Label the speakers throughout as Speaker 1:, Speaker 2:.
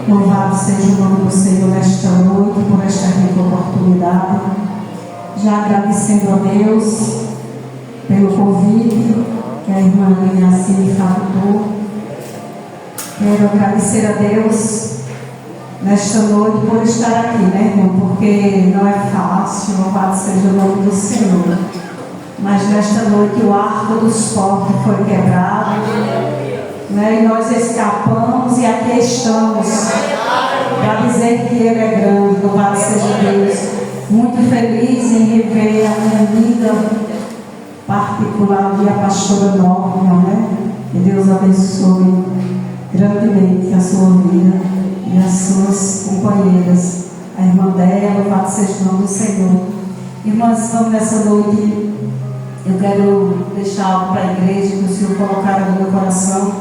Speaker 1: Louvado seja o nome do Senhor nesta noite, por esta rica oportunidade. Já agradecendo a Deus pelo convite que a irmã Lina me facultou. Quero agradecer a Deus nesta noite por estar aqui, né, irmão? Porque não é fácil, louvado seja o nome do Senhor. Mas nesta noite o arco dos fortes foi quebrado, né? E nós escapamos e aqui estamos para dizer que Ele é grande, louvado seja Deus. Muito feliz em rever a minha amiga particular e a pastora Norma, né? Que Deus abençoe grandemente a sua vida e as suas companheiras, a irmã dela, louvado seja o nome do Senhor. Irmãs, vamos nessa noite. Eu quero deixar algo para a igreja que o Senhor colocaram no meu coração.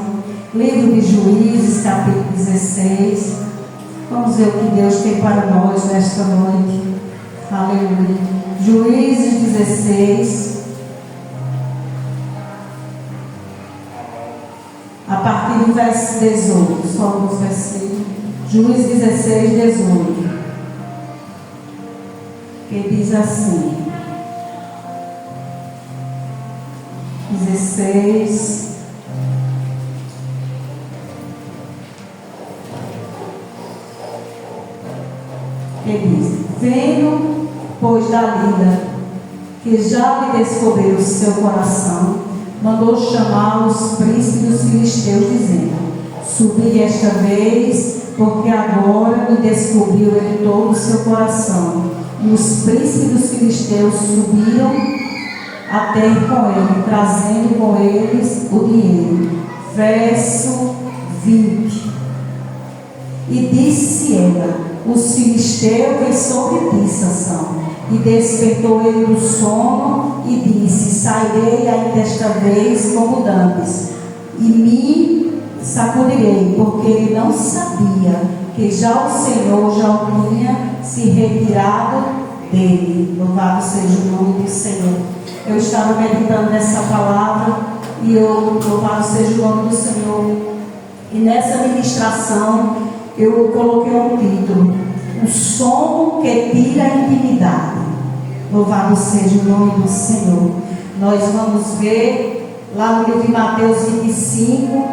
Speaker 1: Livro de Juízes, capítulo 16. Vamos ver o que Deus tem para nós nesta noite. Aleluia. Juízes 16. A partir do verso 18. Só alguns versículos. Juízes 16, 18. Que diz assim. 16. Ele diz: vendo, pois, Dalila, que já lhe descobriu o seu coração, mandou chamar os príncipes dos filisteus, dizendo: subi esta vez, porque agora lhe descobriu ele todo o seu coração. E os príncipes dos filisteus subiram até ir com ele, trazendo com eles o dinheiro. Verso 20. E disse ela: os filisteus vêm sobre ti, Sansão. E despertou ele do sono e disse: sairei aí desta vez como dantes, e me sacudirei, porque ele não sabia que já o Senhor já o tinha se retirado dele. Louvado seja o nome do Senhor. Eu estava meditando nessa palavra e louvado seja o nome do Senhor. E nessa ministração eu coloquei um título: o sono que tira a intimidade. Louvado seja o nome do Senhor. Nós vamos ver lá no livro de Mateus 25,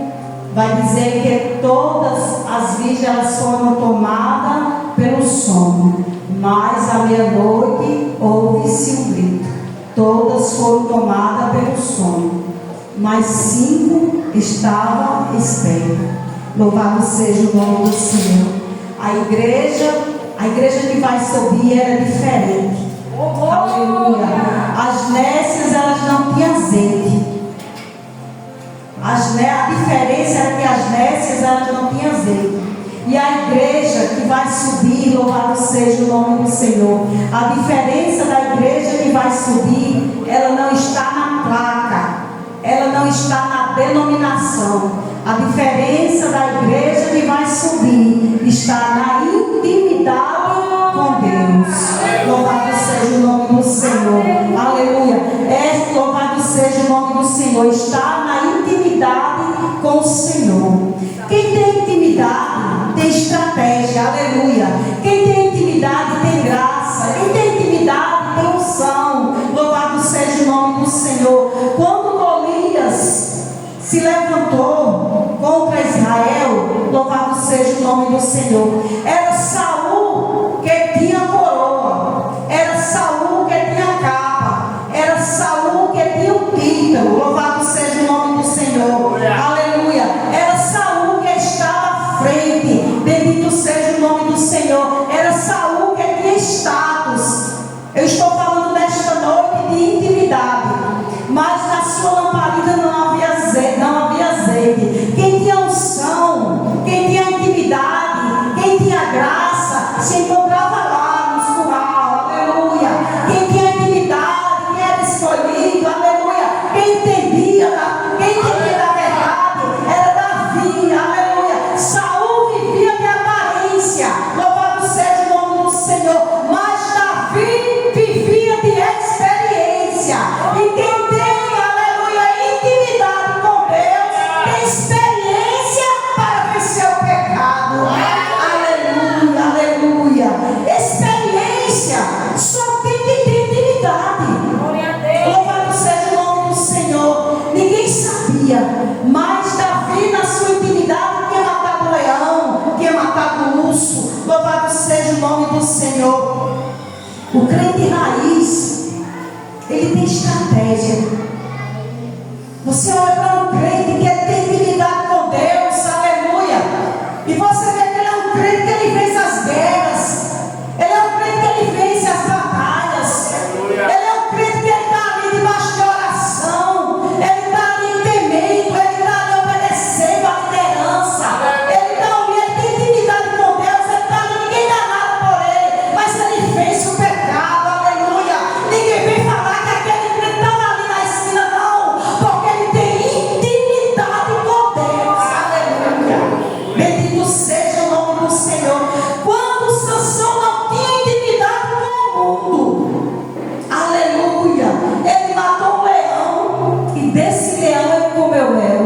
Speaker 1: vai dizer que todas as virgens foram tomadas pelo sono, mas à meia-noite houve-se um grito. Todas foram tomadas pelo sono, mas 5 estavam espertas. Louvado seja o nome do Senhor. A igreja que vai subir era diferente. Aleluia. As nécias, elas não tinham azeite. A diferença era que as nécias, elas não tinham azeite. E a igreja que vai subir, louvado seja o nome do Senhor. A diferença da igreja que vai subir, ela não está na placa, ela não está na denominação. A diferença da igreja que vai subir está na intimidade com Deus. Louvado seja o nome do Senhor. Aleluia. Louvado seja o nome do Senhor. Está na intimidade com o Senhor. Quem tem intimidade tem estratégia. Aleluia. Quem tem intimidade tem graça. Quem tem intimidade tem unção. Louvado seja o nome do Senhor. Quando Golias se levantou contra Israel, louvado seja o nome do Senhor, era Saul que tinha coroa, era Saul que tinha capa, era Saul que tinha um título, louvado seja o nome do Senhor. Aleluia. Era Saul que estava à frente, bendito seja o nome do Senhor. Era Saul que tinha status. Eu estou falando nesta noite de intimidade, mas na sua lamparina não havia azeite. Quem tinha unção, quem tinha intimidade, quem tinha graça, se encontrava lá no curral. Aleluia. Quem tinha intimidade, quem era escolhido, aleluia. Quem entendia da verdade era Davi. Aleluia. Saul vivia de aparência, louvado seja o nome do Senhor, mas Davi vivia de experiência. E quem tem, aleluia, intimidade com Deus, tem experiência para vencer o pecado. chamado urso. Louvado seja o nome do Senhor. O crente raiz, ele tem estratégia. Você olha para um crente que ele tem intimidade com Deus, aleluia, e você vê que ele é um crente que ele vence as guerras, ele é um crente que ele vence as batalhas, ele é um crente que ele está ali debaixo de oração, ele está ali temendo, ele está ali obedecendo a liderança, ele está ali, ele tem intimidade com Deus, ele está ali, ninguém dá nada por ele, mas ele vence o pecado, aleluia. Ninguém vem falar que aquele crente está ali na esquina, não, porque ele tem intimidade com Deus, aleluia. Bendito seja o nome do Senhor. Quando Sansão não tinha intimidade com o mundo, aleluia, ele matou um leão, e desse leão ele comeu mel.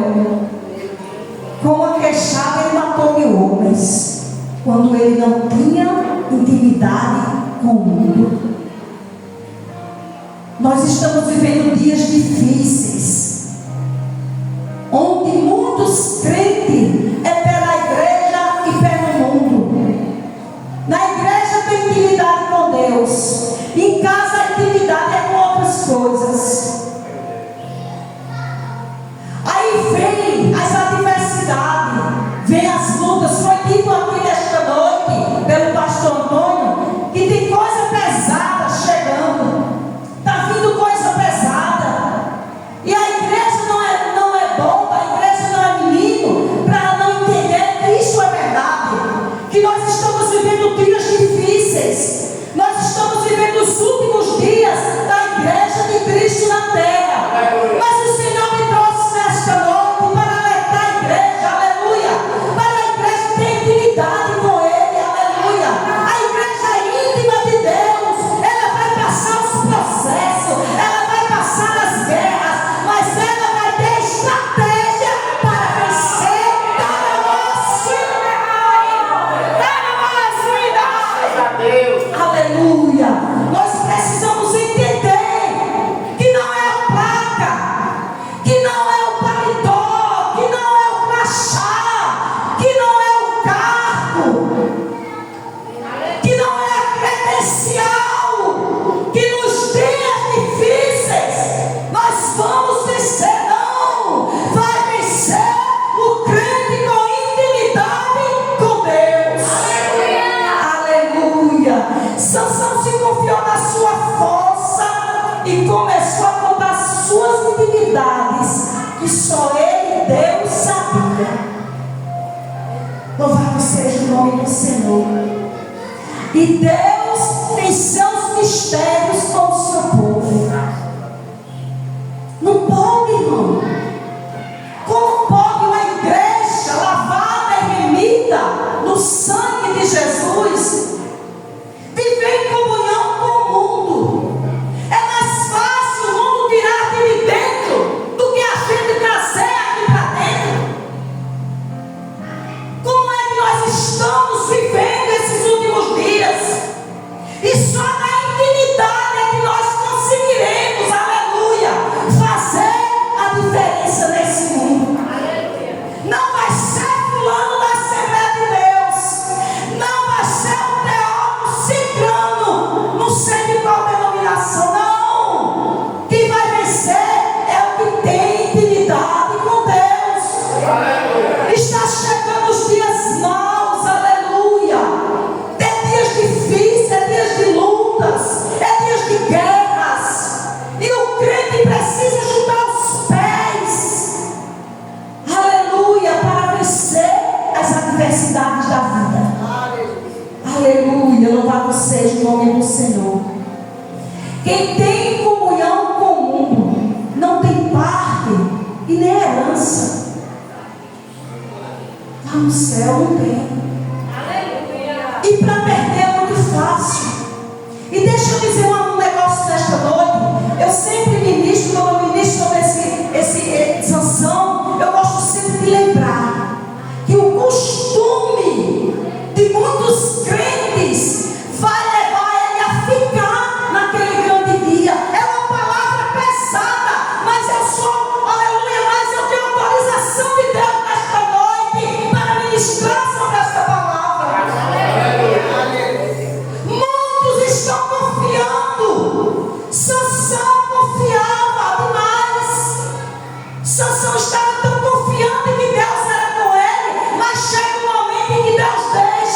Speaker 1: Com uma queixada ele matou 1000 homens, quando ele não tinha intimidade com o mundo. Nós estamos vivendo dias difíceis, onde muitos crentes é pé na igreja e pé no mundo. Na igreja tem intimidade com Deus, em casa a intimidade é com outras coisas. Aí vem as adversidades, vem as lutas. Foi dito aqui nesta noite pelo pastor Antônio que tem coisa pesada chegando, está vindo coisa pesada, e a igreja não é bomba, a igreja não é menino para não entender que isso é verdade, que nós estamos vivendo dias difíceis, nós estamos vivendo os últimos dias da igreja de Cristo na terra. Mas o Senhor me trouxe nesta noite para alertar a igreja, aleluia, para a igreja ter intimidade com Ele, aleluia. A igreja é íntima de Deus, ela vai passar os processos, ela vai passar as guerras, mas ela vai ter estratégia para vencer aleluia. Nós precisamos entender que não é a placa, que não é o paletó, que não é o crachá, que não é o cargo, que não é a credencial, que nos dias difíceis nós vamos vencer, não. Vai vencer o crente com intimidade com Deus. Aleluia. Sansão se confiou na sua força e começou a contar suas intimidades, que só ele, Deus, sabia. Louvado seja o nome do Senhor. E Deus tem seus mistérios com o seu povo. Não pode, irmão. Como pode uma igreja lavada e remida no sangue de Jesus viver em comunhão com o mundo? É mais fácil o mundo tirar aqui de dentro do que a gente trazer aqui para dentro. Como é que nós estamos vivendo esses últimos dias? E só na intimidade é que nós conseguiremos, aleluia, fazer a diferença nesse mundo. Não vai ser fulano da Assembleia de Deus, não vai ser o teólogo ciclano, não sei de qual denominação, não. Quem vai vencer é o que tem intimidade com Deus. Está chegando os dias maus, aleluia. É dias difíceis, é dias de lutas, é dias de guerras, e o crente precisa juntar os pés, aleluia, para vencer as adversidades da vida. Aleluia, louvado seja o nome do Senhor. Quem tem comunhão com o mundo não tem parte e nem herança. Lá no céu não tem. E para perder é muito fácil. E deixa eu dizer um negócio nesta noite. Eu sempre ministro, quando eu ministro sobre esse Sansão, eu gosto sempre de lembrar que o costume de muitos crentes vai levar ele a ficar naquele grande dia. É uma palavra pesada, mas eu sou, aleluia, mas eu tenho autorização de Deus nesta noite para ministrar sobre esta palavra.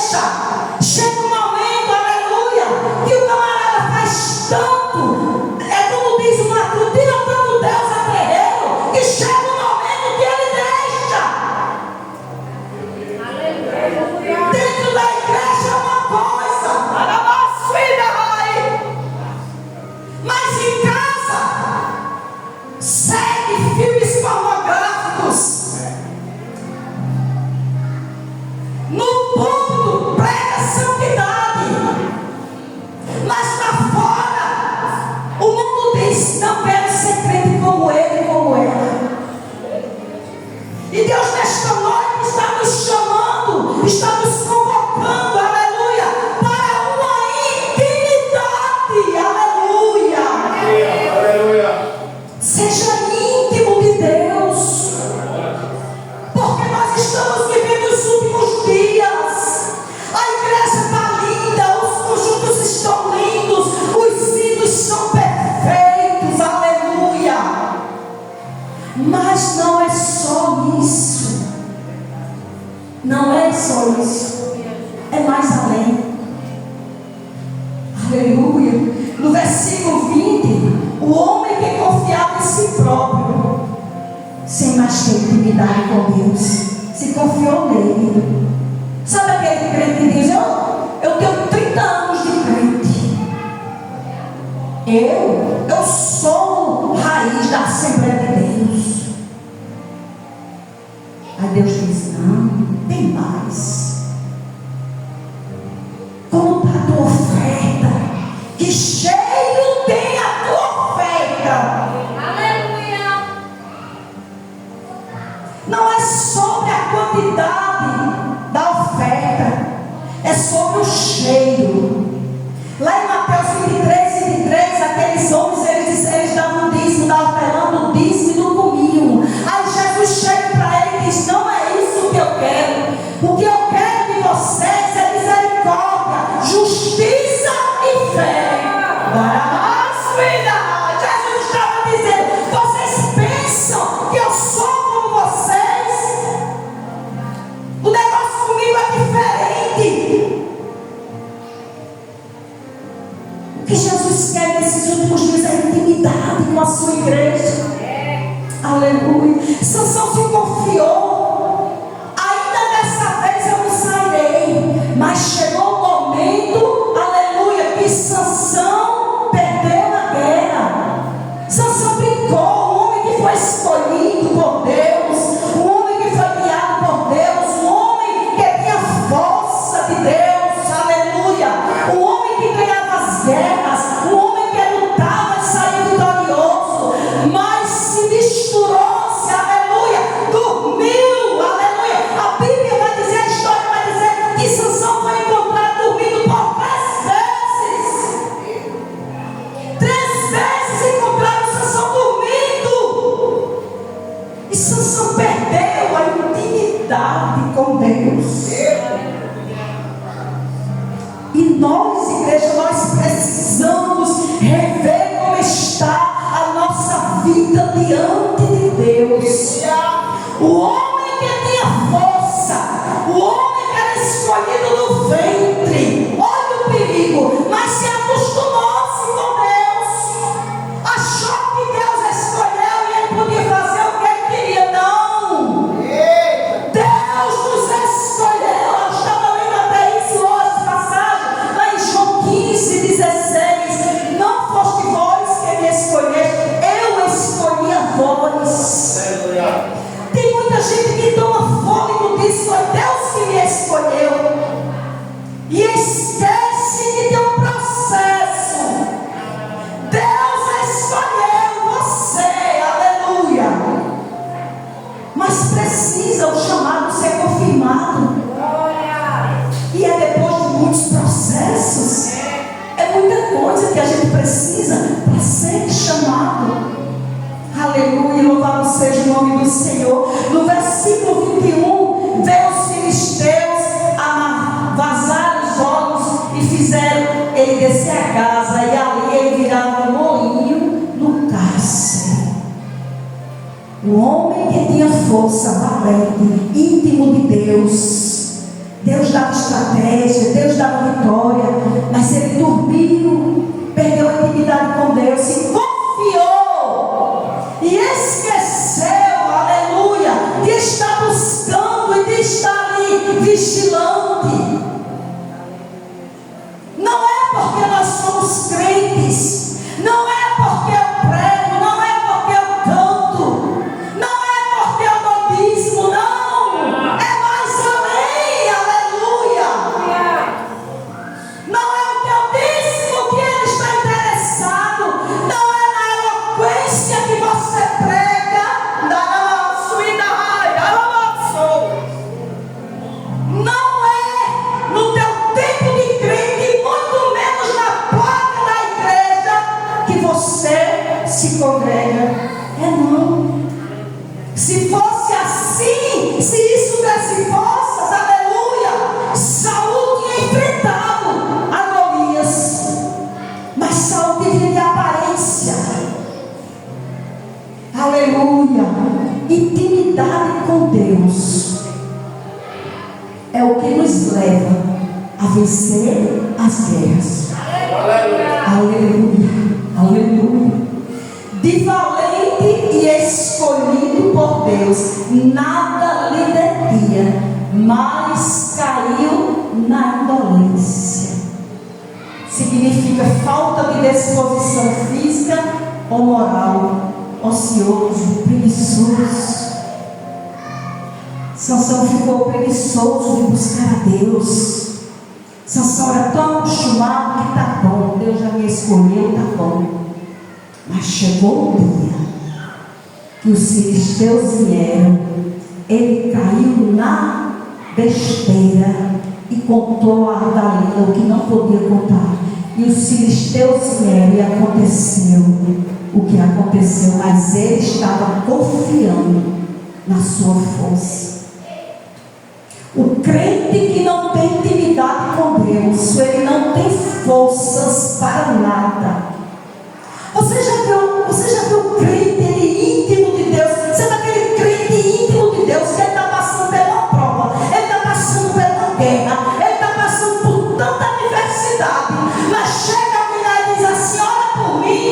Speaker 1: deixa. Chega um momento, aleluia, que o camarada faz tanto, é como diz o Mateus, tira tanto Deus a terreiro, que chega um momento que ele deixa. Aleluia. Dentro da igreja é uma coisa, mas em casa segue filmes pornográficos. No púlpito prega santidade, mas lá fora o mundo diz: não quero ser crente como ele, como ela. E Deus nesta noite está nos chamando, está nos convocando, aleluia, para uma intimidade, aleluia. Aleluia. Seja íntimo de Deus, porque nós estamos vivendo os últimos dias. A igreja está linda, os conjuntos estão lindos, os hinos são perfeitos, aleluia. Mas não é só isso. Não é só isso. É mais além. Aleluia. No versículo 20, o homem que confiava em si próprio, sem mais ter intimidade com Deus, se confiou nele. Sabe aquele crente que diz: eu tenho 30 anos de crente, eu sou raiz da Assembleia de Deus. Aí Deus diz: não, tem mais. Como está a tua oferta? Que cheio tem a tua oferta. Aleluia. Não é sobre a quantidade da oferta, é sobre o cheiro. Lá em Mateus 23, aqueles homens, eles davam o dízimo, estavam apelando o dízimo e não comiam. Aí Jesus chega para ele e diz: não é isso que eu quero. O que eu quero de vocês é misericórdia, justiça e fé. Jesus estava dizendo: vocês pensam que eu sou como vocês? O negócio comigo é diferente. O que Jesus quer nesses últimos dias é intimidade com a sua igreja. Aleluia. Sansão se confiou: ainda dessa vez eu me sairei. Mas chegou o momento, aleluia, que Sansão perdeu a guerra. Sansão brincou. O homem que foi escolhido por Deus, o homem que foi guiado por Deus, o homem que tinha força de Deus, aleluia, o homem que ganhava as guerras, o homem que lutava e saía vitorioso, mas se misturou-se, aleluia, dormiu, aleluia. A Bíblia vai dizer, a história vai dizer que Sansão foi encontrado dormindo por 3 vezes encontraram Sansão dormindo. E Sansão perdeu a intimidade com Deus. E nós, igreja, nós precisamos rever como está a nossa vida diante de Deus. O homem que tinha força, o homem que era escolhido no ventre, olha o perigo, mas se acostumou-se com Deus, achou que Deus escolheu e ele podia fazer o que ele queria. Não, Deus nos escolheu. Eu estava lendo até isso hoje, passagem lá em João 15:16. Não foste vós que me escolheste, eu escolhi a vós. Tem muita gente que toma fôlego disso: foi Deus que me escolheu, e esquece que tem um processo. Deus escolheu você, aleluia, mas precisa o chamado ser confirmado. E é depois de muitos processos, é muita coisa que a gente precisa para ser chamado. Aleluia, louvado seja o nome do Senhor. No versículo 21, veio os filisteus a vazar os olhos e fizeram ele descer a casa, e ali ele virava um moinho no cárcere. O homem que tinha força, valente, íntimo de Deus, Deus Deus dava estratégia, Deus dava vitória, mas ele dormiu, perdeu a intimidade com Deus, se confiou e esqueceu, aleluia, de estar buscando e de estar ali vigilante. Não é porque nós somos crentes, não é porque eu prego, não é porque eu canto, não é porque eu dou dízimo, não, é mais além, aleluia. Não é o teu dízimo que ele está interessado, não é na eloquência que você prega, não é no teu tempo de crente, muito menos na placa da igreja que você se congrega. É não. Se fosse assim, se isso desse forças, aleluia, Saul tinha enfrentado a Golias, mas Saul vivia de aparência, aleluia. Intimidade com Deus é o que nos leva a vencer as guerras. Aleluia, aleluia. De valente e escolhido por Deus, nada lhe detinha, mas caiu na indolência. Significa falta de disposição física ou moral, ocioso, preguiçoso. Sansão ficou preguiçoso de buscar a Deus. Sansão era tão acostumado que tá bom, Deus já me escolheu, tá bom. Mas chegou um dia que os filisteus vieram, ele caiu na besteira e contou a Dalila o que não podia contar. E os filisteus vieram e aconteceu o que aconteceu, mas ele estava confiando na sua força. O crente que não tem intimidade com Deus, ele não tem forças para nada. Você já viu o crente íntimo de Deus? Sabe aquele crente íntimo de Deus que ele está passando pela prova, ele está passando pela guerra, ele está passando por tanta adversidade, mas chega a mulher e diz assim: olha por mim.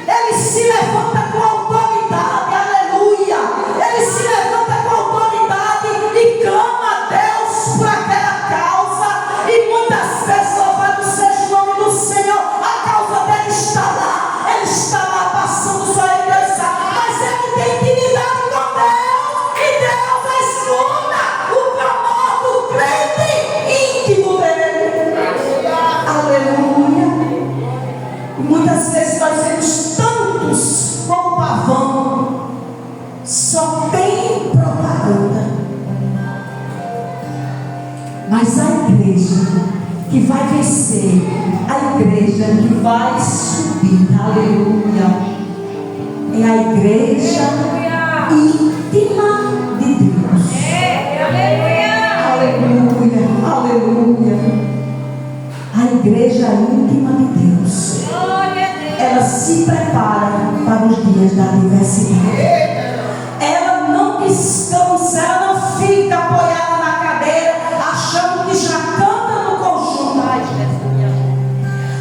Speaker 1: Ele se levanta com autoridade, aleluia. Ele se levanta com autoridade e clama a Deus por aquela causa. E muitas vezes, louvado seja o nome do Senhor, a causa dele está lá. Ele está lá passando, só ele Deus sabe. Mas ele tem intimidade com Deus. E Deus escuta o clamor do crente íntimo dele. Aleluia. E muitas vezes nós vemos tantos como pavão, só tem propaganda. Mas a igreja que vai vencer, a igreja que vai subir, aleluia, é a igreja íntima de Deus. Aleluia, aleluia. A igreja íntima de Deus, ela se prepara para os dias da adversidade. Ela não descansa, ela não fica apoiada na cadeira, achando que já canta no conjunto,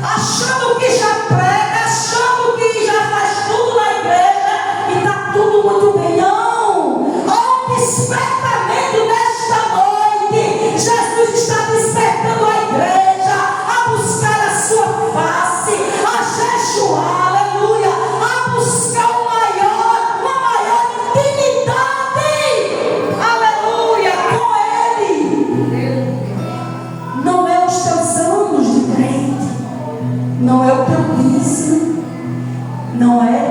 Speaker 1: achando que já prega, achando que já faz tudo na igreja e está tudo muito bem. Não! Há um despertamento nesta noite. Jesus está despertando a igreja a buscar a sua face, a jejuar, aleluia, a buscar uma maior intimidade, aleluia, com Ele. Não é os teus anos de crente, não é o teu dízimo, não, é a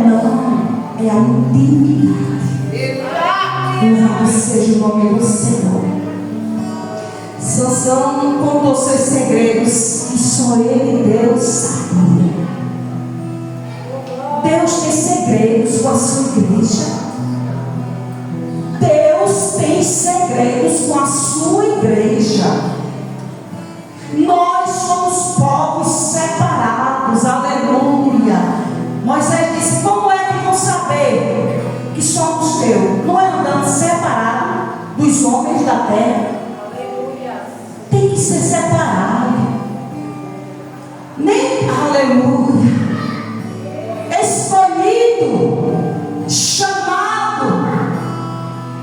Speaker 1: intimidade. Louvado seja o nome do Senhor. Sansão contou seus segredos e só ele, Deus, sabia. Deus tem segredos com a sua igreja. Deus tem segredos com a sua igreja. Nós somos povos separados, aleluia. Moisés disse: como é que vão saber que somos teus? Não é andando separado dos homens da terra. que ser separado, nem, aleluia, escolhido, chamado.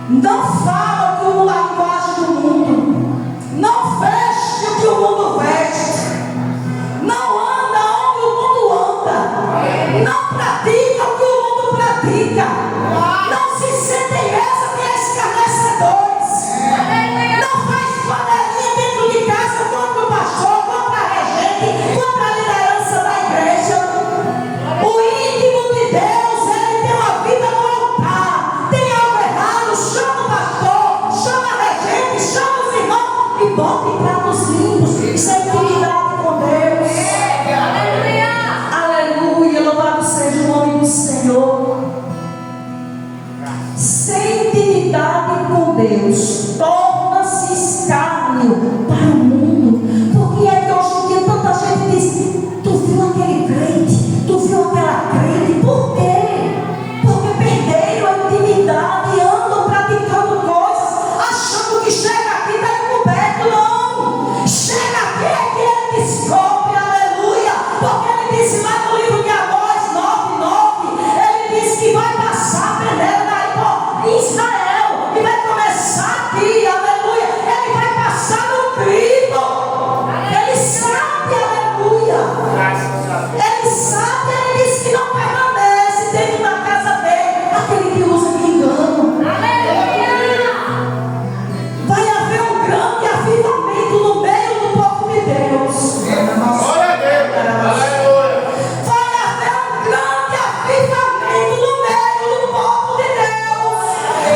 Speaker 1: Não fala com a linguagem do mundo, não veste o que o mundo veste, não anda onde o mundo anda, não pratica o que o mundo pratica, não se sentem essa que é escarnecedores, não faz panelinha dentro de casa contra o pastor, contra a regente, contra a liderança da igreja. O íntimo de Deus, ele tem uma vida no altar. Tem algo errado, chama o pastor, chama a regente, chama os irmãos e bota em pratos limpos. Isso é intimidade com Deus. Aleluia, louvado seja o nome do Senhor. Sem intimidade com Deus, torna-se escárnio para o mundo. Porque é que hoje em dia tanta gente diz: tu viu aquele crente, tu viu aquela crente. Por quê? Porque perderam a intimidade e andam praticando coisas, achando que chega aqui está encoberto. Não, chega aqui é que ele descobre, aleluia. Porque ele disse lá no livro de Amós 9:9, ele disse que vai passar a peneira em Israel e vai começar aqui, aleluia. Ele vai passar no crivo. Ele sabe, aleluia. Ele sabe, ele diz que não permanece dentro da casa dele aquele que usa de engano. Vai haver um grande avivamento no meio do povo de Deus.
Speaker 2: Glória a Deus. Aleluia.
Speaker 1: Vai haver um grande avivamento no meio do povo de Deus.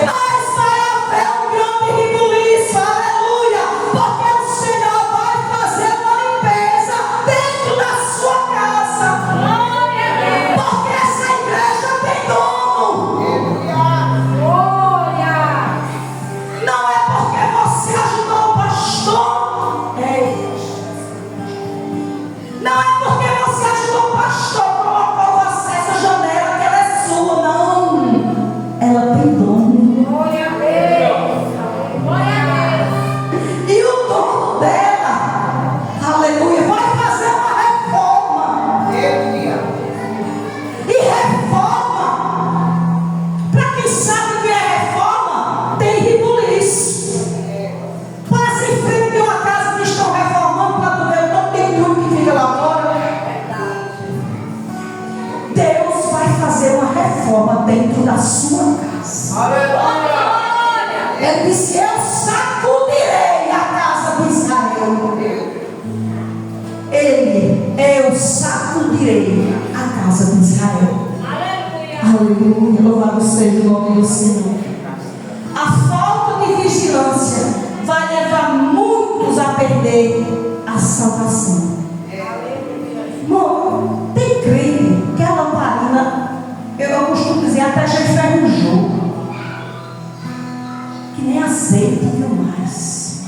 Speaker 1: Mas vai haver um grande rebuliço, aleluia. Porque o Senhor vai fazer uma limpeza dentro da sua casa. Porque essa igreja tem dono. Não é porque você ajudou o pastor. Não é porque você ajudou o pastor, colocou você essa janela que ela é sua. Não. Ela tem dono. E o dono dela, aleluia, vai fazer uma reforma. E reforma, para quem sabe o que é reforma, tem ribuliço. Passa em frente a uma casa que estão reformando para tu ver o tanto de entulho que fica lá fora. Deus vai fazer uma reforma dentro da sua casa.
Speaker 2: Aleluia.
Speaker 1: Ele disse: eu sacudirei a casa de Israel. Eu sacudirei a casa de Israel. Aleluia, louvado seja o nome do Senhor. A falta de vigilância vai levar muitos a perder a salvação. Irmão, tem crente que a lamparina, eu costumo dizer, até já enferrujou, que nem azeite viu mais.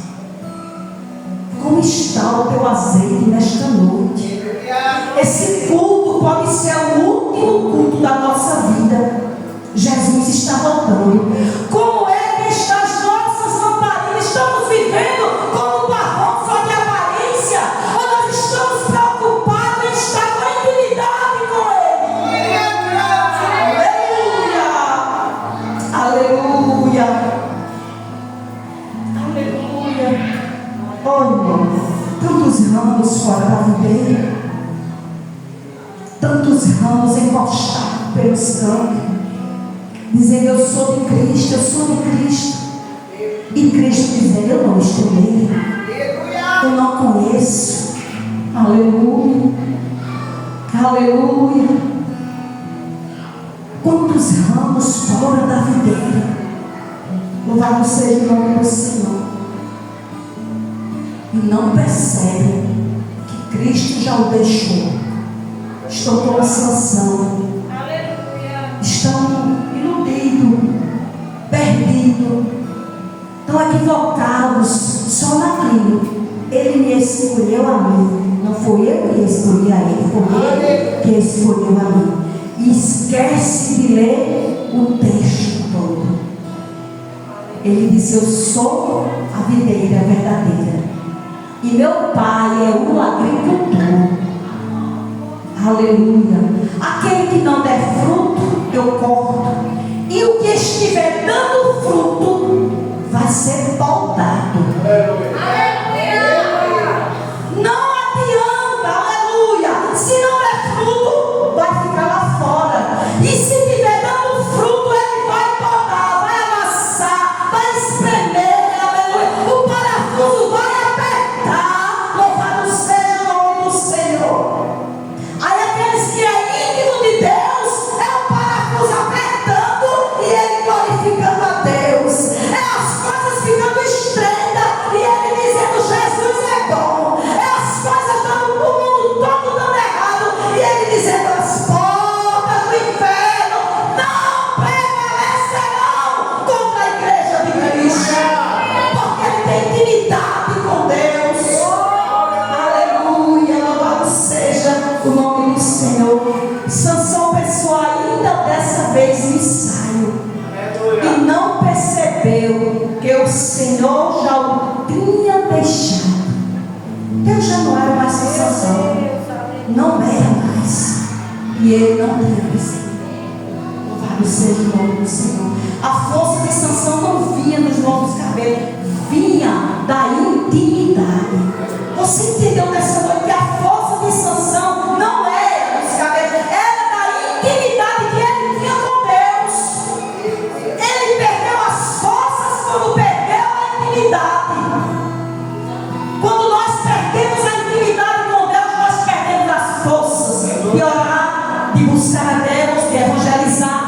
Speaker 1: Como está o teu azeite nesta noite? Esse culto pode ser o último culto da nossa vida. Jesus está voltando. Como é que estão as nossas lamparinas? Estamos vivendo como um pavão só de aparência? Ou nós estamos preocupados em estar com intimidade com Ele? Aleluia! Aleluia! Olha, tantos ramos fora da videira, tantos ramos encostados pelos campos, dizendo: eu sou de Cristo, eu sou de Cristo. E Cristo dizendo: eu não estou nele, eu não conheço. Aleluia, aleluia. Quantos ramos fora da videira, louvado seja o nome do Senhor, e não percebem que Cristo já o deixou. Estão com sanção, estão iludidos, perdidos, estão equivocados só naquilo. Ele me escolheu a mim, não foi eu que escolhi a ele, foi ele que escolheu a mim. E esquece de ler o texto todo. Ele disse: eu sou a videira verdadeira, e E meu pai é o agricultor. Aleluia. Aquele que não der fruto, eu corto. E o que estiver dando fruto, vai ser podado. Não adianta, aleluia. Se não der fruto, vai ficar lá fora. E se tiver dando fruto, ele vai podar, vai amassar, vai espremer, aleluia. O parafuso vai apertar. Louvado seja o nome do Senhor. Aí aqueles que é íntimo de Deus, é o parafuso apertando e ele glorificando a Deus. É as coisas ficando estreitas e ele dizendo: Jesus é bom. É as coisas dando o mundo todo dando errado e ele dizendo: as portas do inferno não prevalecerão contra a igreja de Cristo. Porque ele tem intimidade com Deus. Aleluia, louvado seja o nome do Senhor. Sansão pensou ainda dessa vez no ensaio e não percebeu que o Senhor já o tinha deixado. Deus já não era mais Sansão, não era mais, e ele não tinha percebido. Louvado seja o nome do Senhor. A força de Sansão não vinha dos longos cabelos, vinha da intimidade. Você entendeu nessa noite que a força de Sansão não era dos cabelos, era da intimidade que ele tinha com Deus. Ele perdeu as forças quando perdeu a intimidade. Quando nós perdemos a intimidade com Deus, nós perdemos as forças de orar, de buscar a Deus, de evangelizar,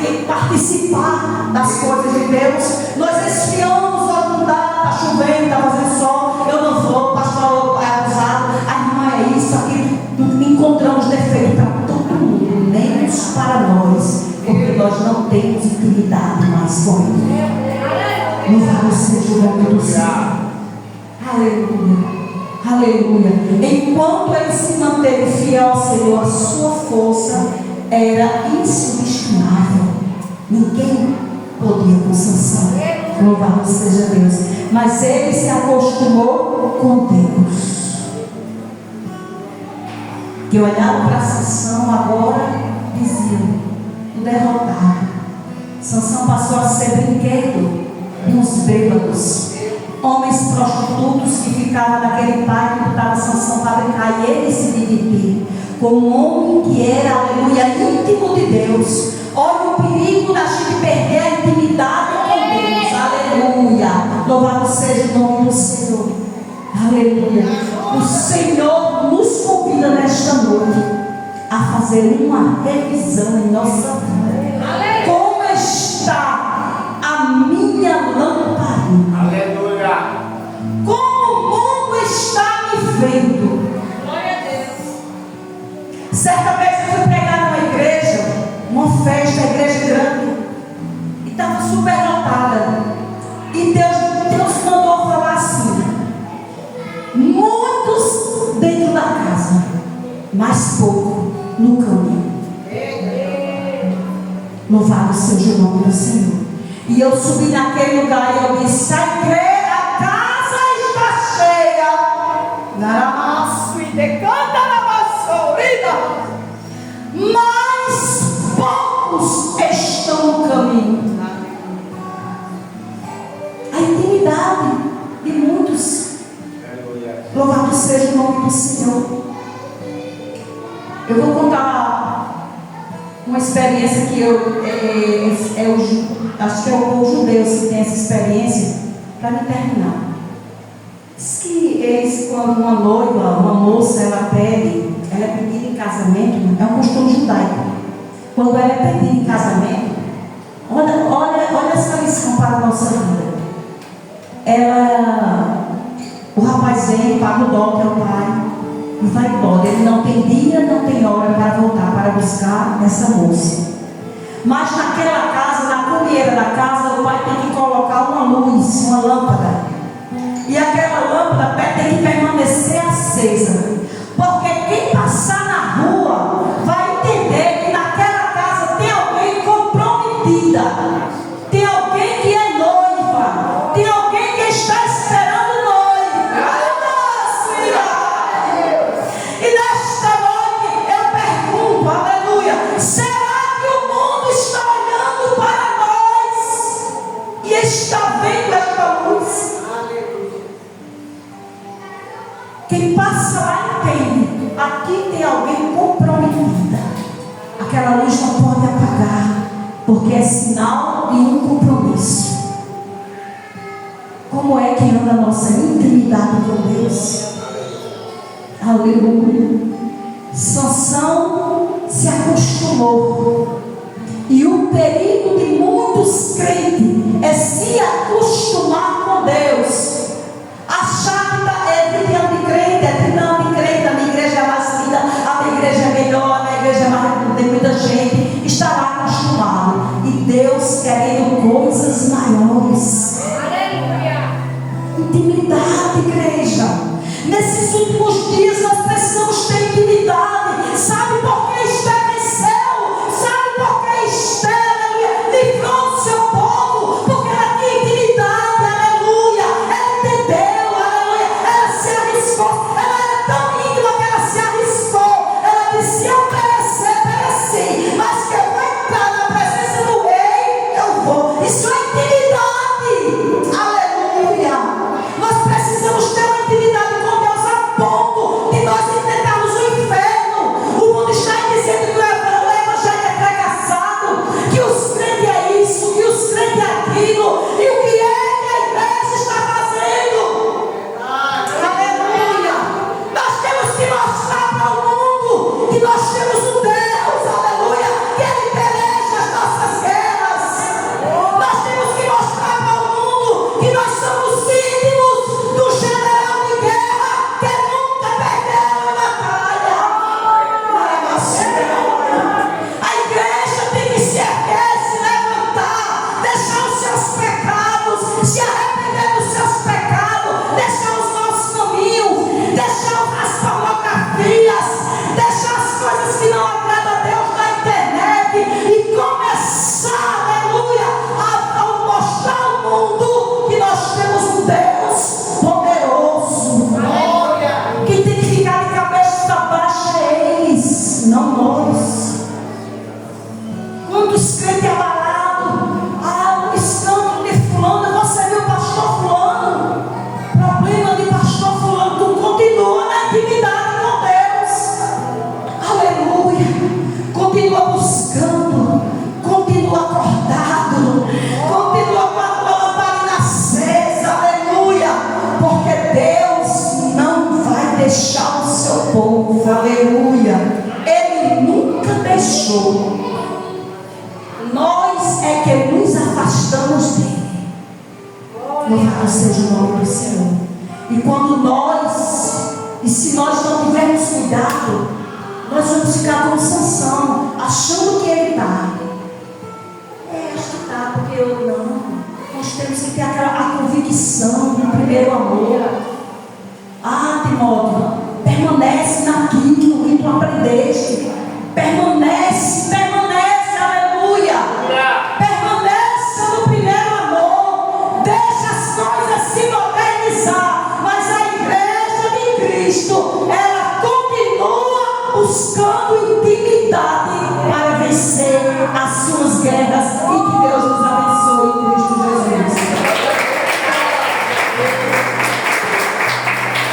Speaker 1: de participar das coisas de Deus. Nós esfriamos, hoje não dá, está chovendo, está fazendo sol, eu não vou, o pastor é abusado, a irmã é isso, aquilo. Encontramos defeito para todo mundo, menos para nós, porque nós não temos intimidade mais com Ele. Louvado seja o nome do Senhor. Aleluia. Aleluia. Enquanto ele se manteve fiel ao Senhor, a sua força era insubestimável. Ninguém podia com Sansão. Louvado seja Deus. Mas ele se acostumou com Deus. Que olhava para Sansão agora, diziam: o derrotado. Sansão passou a ser brinquedo de uns bêbados, homens prostitutos que ficavam naquele pai que botava Sansão para brincar e ele se divertir. Com um homem que era, aleluia, íntimo de Deus. Olha o perigo da gente perder a intimidade com Deus. Aleluia. Louvado seja o nome do Senhor. Aleluia. O Senhor nos convida nesta noite a fazer uma revisão em nossa vida. Como está a minha lamparina?
Speaker 2: Aleluia.
Speaker 1: Como o mundo está me vendo?
Speaker 3: Glória a Deus.
Speaker 1: Certa vez eu fui pregar numa igreja, uma festa, a igreja grande, e estava super lotada. E Deus mandou falar assim: muitos dentro da casa, mas pouco no caminho. Louvado seja o nome do Senhor. E eu subi naquele lugar e eu disse: a casa está cheia. Naramaço e decanta na vassourida. Mas poucos estão no caminho. A intimidade de muitos. Louvado seja o nome do Senhor. Eu vou contar uma experiência que acho que é o povo judeu que tem essa experiência, para me terminar. Diz que eles, quando uma noiva, uma moça, ela é pedida em casamento, é um costume judaico. Quando ela é pedida em casamento, olha essa lição para a nossa vida. O rapaz vem, paga o dó que é o pai, e vai embora. Ele não tem dia, não tem hora para voltar, para buscar essa moça. Mas naquela casa, na comieira da casa, o pai tem que colocar uma luz, uma lâmpada. E aquela lâmpada tem que permanecer acesa. Porque quem passar na rua vai entender que naquela casa tem alguém comprometida. Tem alguém que é noiva. Tem alguém que está esperando noiva. Quem passa lá entende. Aqui tem alguém comprometida. Aquela luz não pode apagar, porque é sinal de um compromisso. Como é que anda a nossa intimidade com Deus? Aleluia. Sansão se acostumou. E o perigo de muitos crentes é se acostumar com Deus. Achar que é 20 anos de crente, é 30 anos de crente, a minha igreja é mais linda, a minha igreja é melhor, a minha igreja é mais, tem muita gente. Está lá acostumado. E Deus querendo coisas maiores. Intimidade, igreja. Nesses últimos dias nós precisamos ter intimidade. Sabe por que Esther venceu? Sabe por que Esther livrou o seu povo? Porque ela tinha intimidade, aleluia. Ela entendeu, aleluia. Ela se arriscou. Ela era tão íntima que ela se arriscou. Ela disse: eu pereci, mas que eu vou entrar na presença do rei, eu vou. Isso é intimidade, aleluia. Nós precisamos ter uma intimidade com Deus a ponto de nós enfrentarmos o inferno. O mundo está dizendo que o evangelho é fracassado, que os crentes é isso, que os crentes é aquilo. E o que é que a igreja está fazendo? Aleluia! Nós temos que mostrar para o mundo que nós temos um Deus, aleluia, que Ele peleja as nossas guerras. Nós temos que mostrar para o mundo que nós somos íntimos do general de guerra que nunca perdeu uma batalha. A igreja tem que se erguer, se levantar, deixar os seus pecados, se arrepender dos seus pecados, deixar os nossos caminhos, deixar as pornografias, deixar as coisas que não agradam a Deus na internet e começar, aleluia, a mostrar ao mundo que nós temos um Deus poderoso. Quem tem que ficar de cabeça baixa é eles, não nós. Quantos crentes abalados? O escândalo de fulano, você viu o pastor fulano? Problema de pastor fulano, tu continua na intimidade com Deus. Aleluia. Continua buscando, continua acordado, continua com a lamparina acesa, aleluia. Porque Deus não vai deixar o seu povo, aleluia. Ele nunca deixou. Nós é que nos afastamos dele. Louvado seja o nome do Senhor. E quando nós, e se nós não tivermos cuidado, nós vamos ficar como Sansão, achando que ele está. Acho que está, porque eu não. Nós temos que ter a convicção do primeiro amor. Timóteo, permanece naquilo que tu aprendeste. Permanece, aleluia. Permaneça no primeiro amor. Deixa as coisas se modernizar. Mas a igreja de Cristo, ela continua buscando intimidade para vencer as suas guerras.